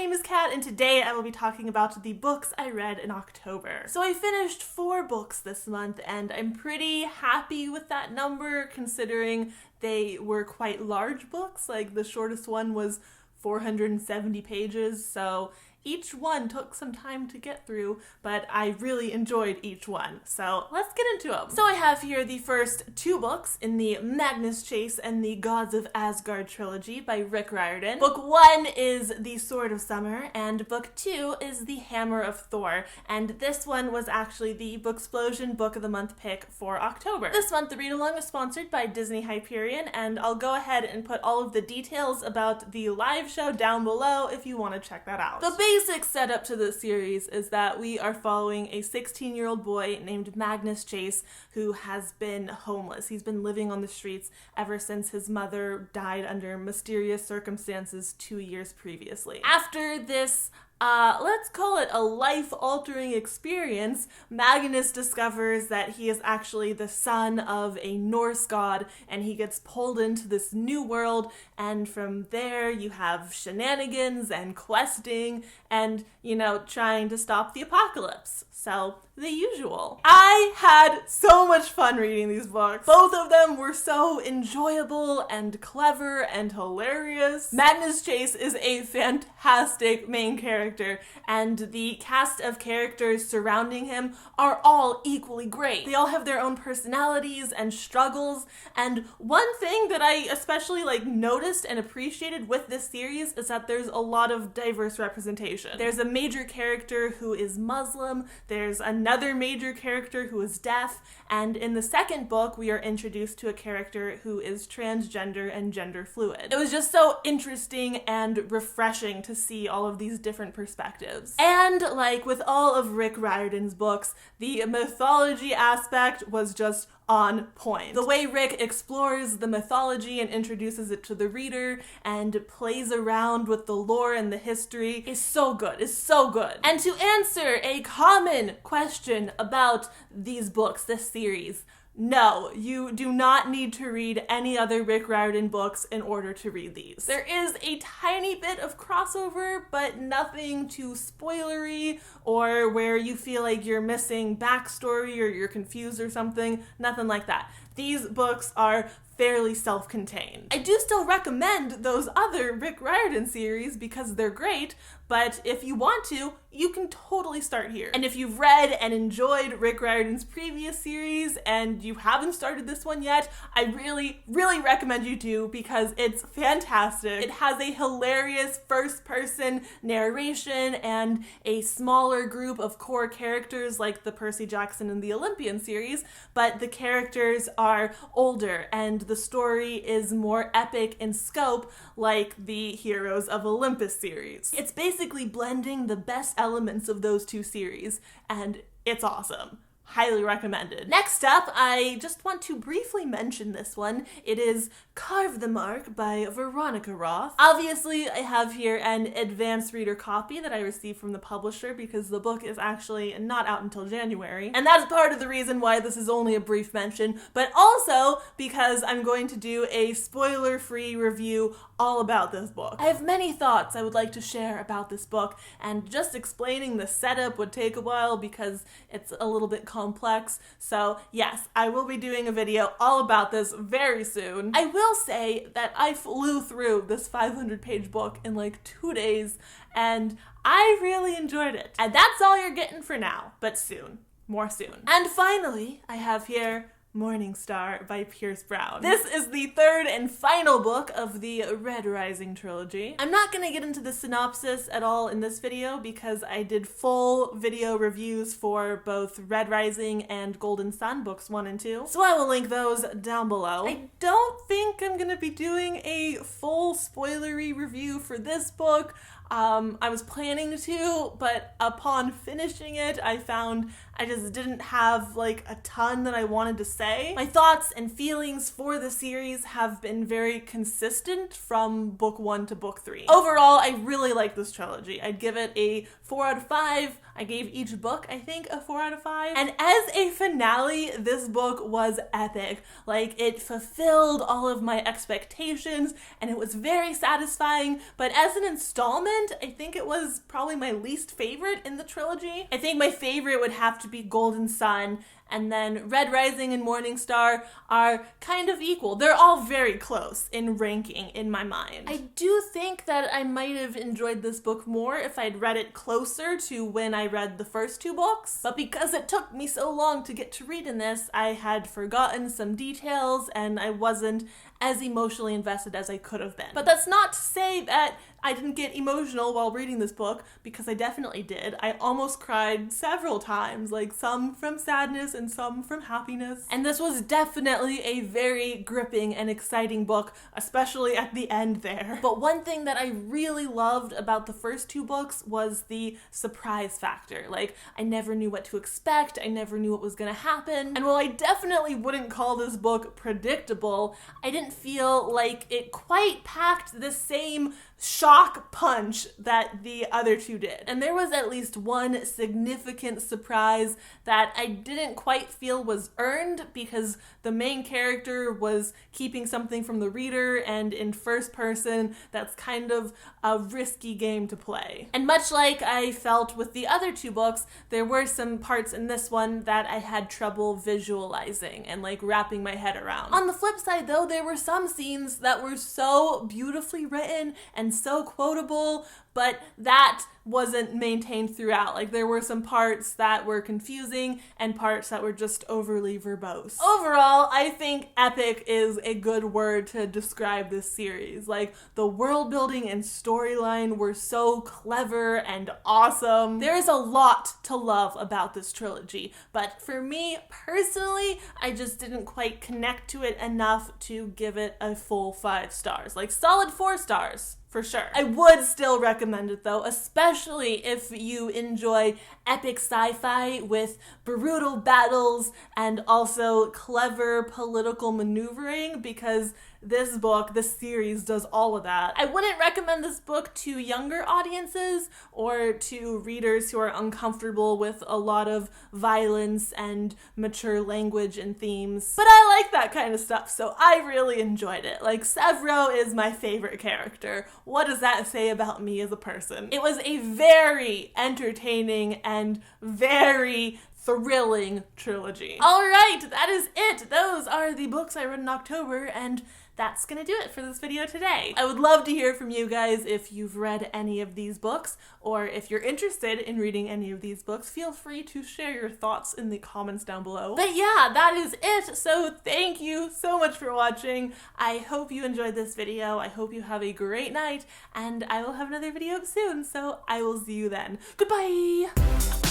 name is Kat, and today I will be talking about the books I read in October. So I finished 4 books this month, and I'm pretty happy with that number considering they were quite large books. Like, the shortest one was 470 pages, so each one took some time to get through, but I really enjoyed each one. So let's get into them. So I have here the first 2 books in the Magnus Chase and the Gods of Asgard trilogy by Rick Riordan. Book 1 is The Sword of Summer, and book 2 is The Hammer of Thor, and this one was actually the Booksplosion Book of the Month pick for October. This month, the read-along is sponsored by Disney Hyperion, and I'll go ahead and put all of the details about the live show down below if you want to check that out. The basic setup to this series is that we are following a 16-year-old boy named Magnus Chase who has been homeless. He's been living on the streets ever since his mother died under mysterious circumstances 2 years previously. After this let's call it a life-altering experience, Magnus discovers that he is actually the son of a Norse god, and he gets pulled into this new world, and from there you have shenanigans and questing and, trying to stop the apocalypse. So, the usual. I had so much fun reading these books. Both of them were so enjoyable and clever and hilarious. Magnus Chase is a fantastic main character, and the cast of characters surrounding him are all equally great. They all have their own personalities and struggles, and one thing that I especially noticed and appreciated with this series is that there's a lot of diverse representation. There's a major character who is Muslim, there's another major character who is deaf, and in the second book we are introduced to a character who is transgender and gender fluid. It was just so interesting and refreshing to see all of these different perspectives. And like with all of Rick Riordan's books, the mythology aspect was just on point. The way Rick explores the mythology and introduces it to the reader and plays around with the lore and the history is so good. It's so good. And to answer a common question about these books, this series, no, you do not need to read any other Rick Riordan books in order to read these. There is a tiny bit of crossover, but nothing too spoilery or where you feel like you're missing backstory or you're confused or something. Nothing like that. These books are fairly self-contained. I do still recommend those other Rick Riordan series because they're great, but if you want to, you can totally start here. And if you've read and enjoyed Rick Riordan's previous series and you haven't started this one yet, I really, really recommend you do because it's fantastic. It has a hilarious first-person narration and a smaller group of core characters like the Percy Jackson and the Olympian series, but the characters are older and the story is more epic in scope like the Heroes of Olympus series. It's basically blending the best elements of those 2 series, and it's awesome. Highly recommended. Next up, I just want to briefly mention this one. It is Carve the Mark by Veronica Roth. Obviously, I have here an advanced reader copy that I received from the publisher because the book is actually not out until January. And that's part of the reason why this is only a brief mention, but also because I'm going to do a spoiler-free review all about this book. I have many thoughts I would like to share about this book, and just explaining the setup would take a while because it's a little bit complex. So yes, I will be doing a video all about this very soon. I will say that I flew through this 500-page book in 2 days, and I really enjoyed it. And that's all you're getting for now, but soon. More soon. And finally, I have here Morning Star by Pierce Brown. This is the 3rd and final book of the Red Rising trilogy. I'm not going to get into the synopsis at all in this video because I did full video reviews for both Red Rising and Golden Sun books 1 and 2, so I will link those down below. I don't think I'm going to be doing a full spoilery review for this book. I was planning to, but upon finishing it, I found I just didn't have a ton that I wanted to say. My thoughts and feelings for the series have been very consistent from book 1 to book 3. Overall, I really like this trilogy. I'd give it a 4 out of 5. I gave each book, I think, a 4 out of 5. And as a finale, this book was epic. Like, it fulfilled all of my expectations, and it was very satisfying. But as an installment, I think it was probably my least favorite in the trilogy. I think my favorite would have to be Golden Sun, and then Red Rising and Morning Star are kind of equal. They're all very close in ranking in my mind. I do think that I might have enjoyed this book more if I'd read it closer to when I read the first 2 books, but because it took me so long to get to read in this, I had forgotten some details and I wasn't as emotionally invested as I could have been. But that's not to say that I didn't get emotional while reading this book, because I definitely did. I almost cried several times, like some from sadness and some from happiness. And this was definitely a very gripping and exciting book, especially at the end there. But one thing that I really loved about the first 2 books was the surprise factor. Like, I never knew what to expect, I never knew what was gonna happen. And while I definitely wouldn't call this book predictable, I didn't feel like it quite packed the same shock punch that the other 2 did. And there was at least one significant surprise that I didn't quite feel was earned, because the main character was keeping something from the reader, and in first person, that's kind of a risky game to play. And much like I felt with the other 2 books, there were some parts in this one that I had trouble visualizing and like wrapping my head around. On the flip side though, there were some scenes that were so beautifully written and so quotable, but that wasn't maintained throughout. Like, there were some parts that were confusing and parts that were just overly verbose. Overall, I think epic is a good word to describe this series. Like, the world building and storyline were so clever and awesome. There is a lot to love about this trilogy, but for me personally, I just didn't quite connect to it enough to give it a full 5 stars. Like, solid 4 stars. For sure. I would still recommend it though, especially if you enjoy epic sci-fi with brutal battles and also clever political maneuvering, because this book, this series, does all of that. I wouldn't recommend this book to younger audiences or to readers who are uncomfortable with a lot of violence and mature language and themes, but I like that kind of stuff, so I really enjoyed it. Like, Sevro is my favorite character. What does that say about me as a person? It was a very entertaining and very thrilling trilogy. All right, that is it. Those are the books I read in October, and that's gonna do it for this video today. I would love to hear from you guys if you've read any of these books, or if you're interested in reading any of these books, feel free to share your thoughts in the comments down below. But yeah, that is it. So thank you so much for watching. I hope you enjoyed this video. I hope you have a great night, and I will have another video soon, so I will see you then. Goodbye!